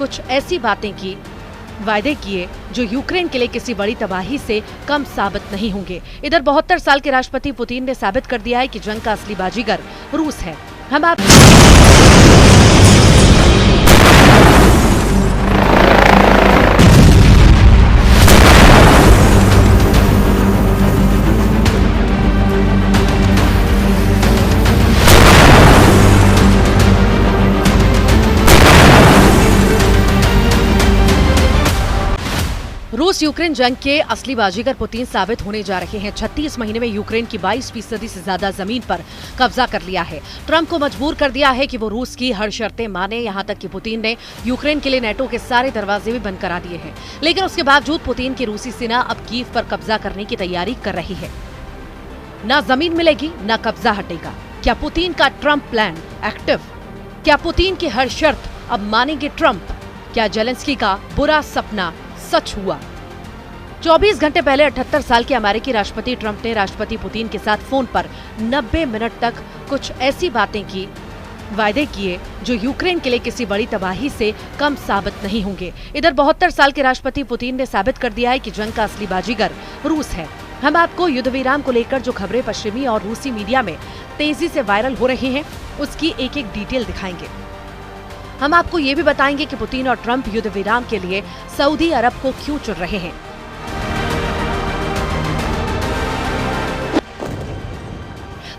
कुछ ऐसी बातें की, वायदे किए जो यूक्रेन के लिए किसी बड़ी तबाही से कम साबित नहीं होंगे। इधर 72 साल के राष्ट्रपति पुतिन ने साबित कर दिया है कि जंग का असली बाजीगर रूस है। हम आप रूस यूक्रेन जंग के असली बाजीगर पुतिन साबित होने जा रहे हैं। 36 महीने में यूक्रेन की 22% से ज्यादा जमीन पर कब्जा कर लिया है। ट्रंप को मजबूर कर दिया है कि वो रूस की हर शर्तें माने। यहां तक कि पुतिन ने यूक्रेन के लिए नेटो के सारे दरवाजे भी बंद करा दिए हैं। लेकिन उसके बावजूद पुतिन की रूसी सेना अब कीव पर कब्जा करने की तैयारी कर रही है। न जमीन मिलेगी न कब्जा हटेगा। क्या पुतिन का ट्रंप प्लान एक्टिव? क्या पुतिन की हर शर्त अब मानेंगे ट्रंप? क्या जेलेंस्की का बुरा सपना सच हुआ? 24 घंटे पहले 78 साल के अमेरिकी राष्ट्रपति ट्रंप ने राष्ट्रपति पुतिन के साथ फोन पर 90 मिनट तक कुछ ऐसी बातें की, वायदे किए जो यूक्रेन के लिए किसी बड़ी तबाही से कम साबित नहीं होंगे। इधर 72 साल के राष्ट्रपति पुतिन ने साबित कर दिया है कि जंग का असली बाजीगर रूस है। हम आपको युद्ध विराम को लेकर जो खबरें पश्चिमी और रूसी मीडिया में तेजी से वायरल हो रही हैं, उसकी एक एक डिटेल दिखाएंगे। हम आपको ये भी बताएंगे कि पुतिन और ट्रंप युद्ध विराम के लिए सऊदी अरब को क्यों चुन रहे हैं।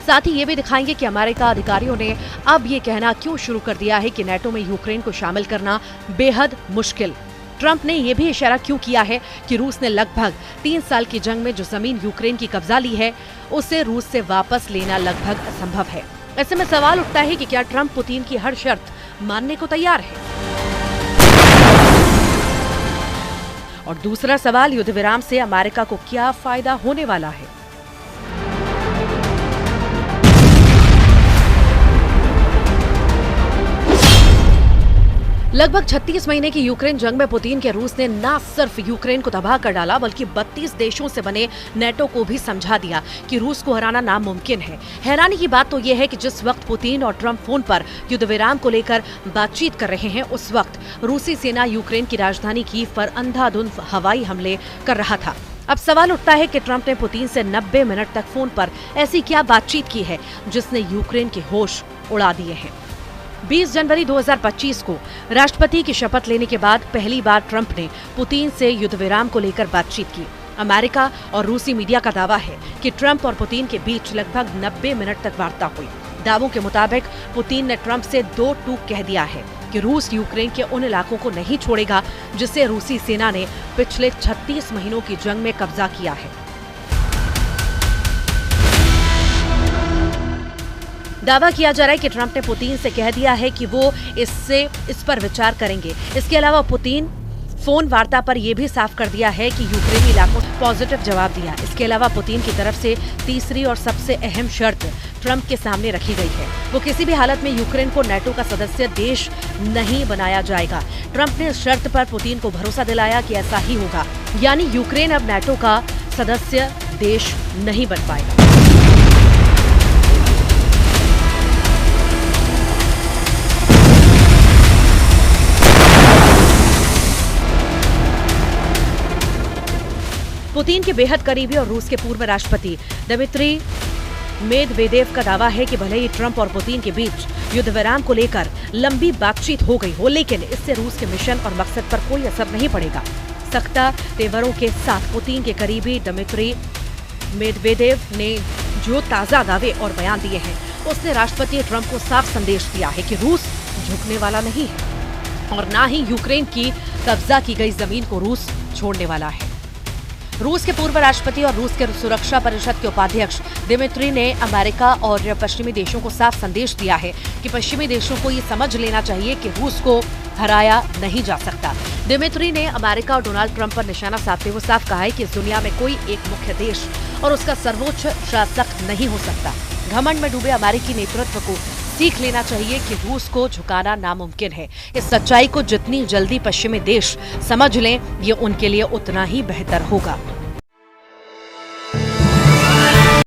साथ ही ये भी दिखाएंगे कि अमेरिका अधिकारियों ने अब ये कहना क्यों शुरू कर दिया है कि नेटो में यूक्रेन को शामिल करना बेहद मुश्किल। ट्रंप ने यह भी इशारा क्यों किया है कि रूस ने लगभग 3 साल की जंग में जो जमीन यूक्रेन की कब्जा ली है, उसे रूस से वापस लेना लगभग असंभव है। ऐसे में सवाल उठता है कि क्या ट्रंप पुतिन की हर शर्त मानने को तैयार है? और दूसरा सवाल, युद्ध विराम से अमेरिका को क्या फायदा होने वाला है? लगभग 36 महीने की यूक्रेन जंग में पुतिन के रूस ने न सिर्फ यूक्रेन को तबाह कर डाला, बल्कि 32 देशों से बने नेटो को भी समझा दिया कि रूस को हराना नामुमकिन है। हैरानी की बात तो यह है कि जिस वक्त पुतिन और ट्रंप फोन पर युद्ध विराम को लेकर बातचीत कर रहे हैं, उस वक्त रूसी सेना यूक्रेन की राजधानी कीव पर अंधाधुंध हवाई हमले कर रहा था। अब सवाल उठता है कि ट्रंप ने पुतिन से 90 मिनट तक फोन पर ऐसी क्या बातचीत की है जिसने यूक्रेन के होश उड़ा दिए हैं। 20 जनवरी 2025 को राष्ट्रपति की शपथ लेने के बाद पहली बार ट्रंप ने पुतिन से युद्ध विराम को लेकर बातचीत की। अमेरिका और रूसी मीडिया का दावा है कि ट्रंप और पुतिन के बीच लगभग 90 मिनट तक वार्ता हुई। दावों के मुताबिक पुतिन ने ट्रंप से 2 टूक कह दिया है कि रूस यूक्रेन के उन इलाकों को नहीं छोड़ेगा जिसे रूसी सेना ने पिछले 36 महीनों की जंग में कब्जा किया है। दावा किया जा रहा है कि ट्रंप ने पुतिन से कह दिया है कि वो इस पर विचार करेंगे। इसके अलावा पुतिन फोन वार्ता पर यह भी साफ कर दिया है कि यूक्रेनी इलाकों को पॉजिटिव जवाब दिया। इसके अलावा पुतिन की तरफ से तीसरी और सबसे अहम शर्त ट्रंप के सामने रखी गई है। वो किसी भी हालत में यूक्रेन को नेटो का सदस्य देश नहीं बनाया जाएगा। ट्रंप ने इस शर्त पर पुतिन को भरोसा दिलाया कि ऐसा ही होगा, यानी यूक्रेन अब नेटो का सदस्य देश नहीं बन पाएगा। पुतिन के बेहद करीबी और रूस के पूर्व राष्ट्रपति दिमित्री मेदवेदेव का दावा है कि भले ही ट्रंप और पुतिन के बीच युद्ध विराम को लेकर लंबी बातचीत हो गई हो, लेकिन इससे रूस के मिशन और मकसद पर कोई असर नहीं पड़ेगा। सख्ता तेवरों के साथ पुतिन के करीबी दिमित्री मेदवेदेव ने जो ताजा दावे और बयान दिए हैं, उसने राष्ट्रपति ट्रंप को साफ संदेश दिया है कि रूस झुकने वाला नहीं है और न ही यूक्रेन की कब्जा की गई जमीन को रूस छोड़ने वाला है। रूस के पूर्व राष्ट्रपति और रूस के सुरक्षा परिषद के उपाध्यक्ष दिमित्री ने अमेरिका और पश्चिमी देशों को साफ संदेश दिया है कि पश्चिमी देशों को ये समझ लेना चाहिए कि रूस को हराया नहीं जा सकता। दिमित्री ने अमेरिका और डोनाल्ड ट्रंप पर निशाना साधते हुए साफ कहा है कि इस दुनिया में कोई एक मुख्य देश और उसका सर्वोच्च शासक नहीं हो सकता। घमंड में डूबे अमेरिकी नेतृत्व को सीख लेना चाहिए कि रूस को झुकाना नामुमकिन है। इस सच्चाई को जितनी जल्दी पश्चिमी देश समझ लें, ये उनके लिए उतना ही बेहतर होगा।